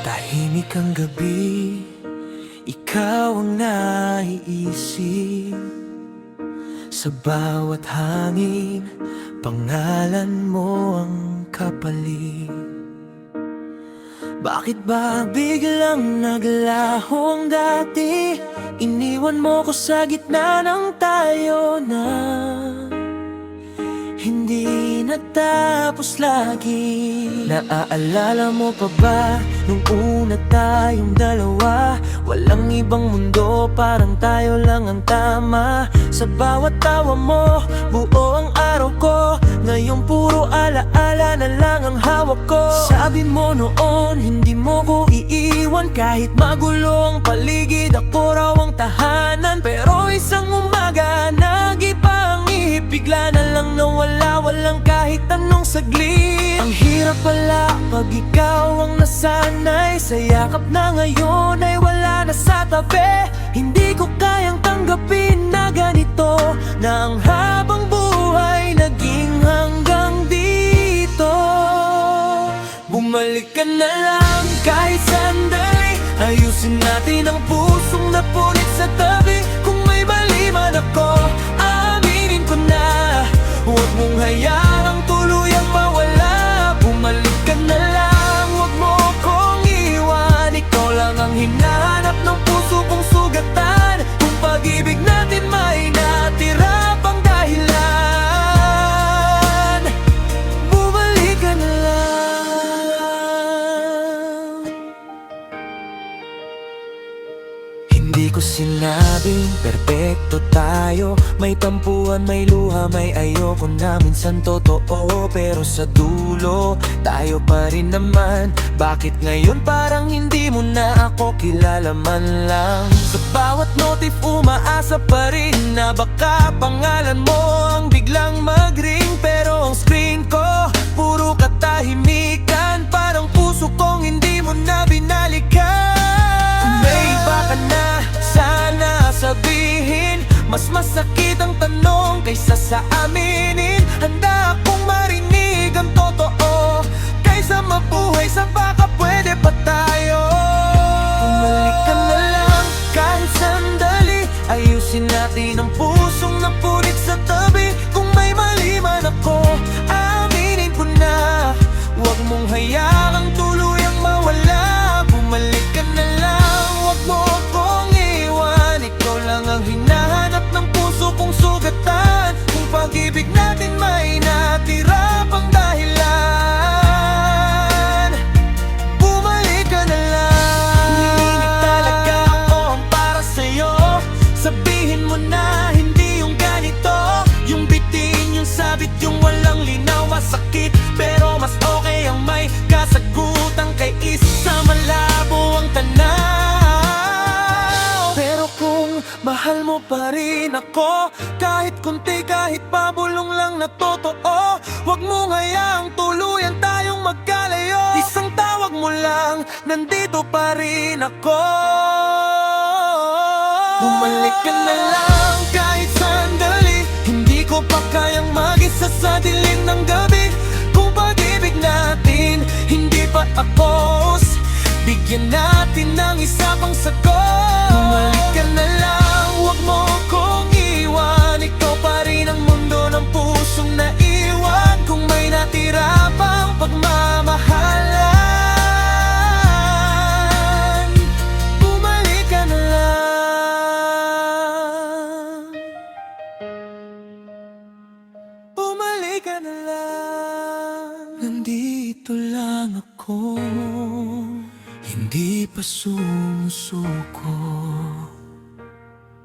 Tahimik ang gabi, ikaw ang naiisip. Sa bawat hangin, pangalan mo ang kapalit. Bakit ba biglang naglaho ang dati? Iniwan mo ko sa gitna ng tayo na hindi natapos lagi. Naaalala mo pa ba nung una tayong dalawa? Walang ibang mundo, parang tayo lang ang tama. Sa bawat tawa mo, buo ang araw ko. Ngayon puro alaala na lang ang hawak ko. Sabi mo noon, hindi mo ko iiwan. Kahit magulo ang paligid, ako raw ang tahanan. Pero isang umaga, nag-iba ang ihip. Bigla na lang nawala, walang kahit anong saglit. Ang hirap pala pag ikaw ang nasanay. Sa yakap na ngayon ay wala na sa tabi. Hindi ko kayang tanggapin na ganito, na ang habang buhay naging hanggang dito. Bumalik ka na lang kahit sandali. Ayusin natin ang pusong napunit sa tabi. Kung may mali man ako, aminin ko na. Huwag mong hayaang tuluyang mawala. Bumalik ka na lang, huwag mo kong iwan. Ikaw lang ang hinahanap ng puso kong sugatan. Kung pag-ibig natin may natira pang dahilan, bumalik ka na lang. Hindi ko sinabing perpekto tayo. May tampuhan, may luha, may ayoko na minsan totoo. Pero sa dulo, tayo pa rin naman. Bakit ngayon parang hindi mo na ako kilala man lang? Sa bawat notif umaasa pa rin na baka pangalan mo ang biglang mag-ring. Pero ang screen ko, puro katahimikan. Parang puso kong hindi mo na binalikan. Kung may iba ka na, sana sabihin. Mas masakit ang tanong kaysa sa aminin. Handa akong marinig ang totoo, kaysa mabuhay sa baka pwede pa tayo. Bumalik ka na lang kahit sandali. Ayusin natin ang pusong napunit sa tabi. Kung may mali man ako, aminin ko na. Huwag mong hayaang tuluyang mawala. Bumalik ka na lang, huwag mo akong iwan. Ikaw lang ang hinahanap ng puso kong sugatan. Kung pag-ibig natin may natira pang dahilan, bumalik ka na lang. Hinihingi talaga ako ang para sa'yo. Sabihin mo na hindi yung ganito. Yung bitin, yung sabit, yung walang linaw. Masakit pero mas okay ang may kasagutan. Kay isa malabo ang tanaw. Pero kung mahal mo pa rin ako, kahit kunti, kahit pabulong lang na totoo, huwag mo hayaang tuluyan tayong magkalayo. Isang tawag mo lang, nandito pa rin ako. Bumalik ka na lang kahit sandali. Hindi ko pa kayang mag-isa sa dilim ng gabi. Kung pag-ibig natin hindi pa tapos, bigyan natin ng isa pang sagot. Bumalik ka na lang, huwag mo kong iwan. Ikaw pa rin ang mundo ng pusong naiwan. Kung may natira pang pagmamahalan, bumalik ka na lang. Bumalik ka na lang. Nandito lang ako, hindi pa sumusuko.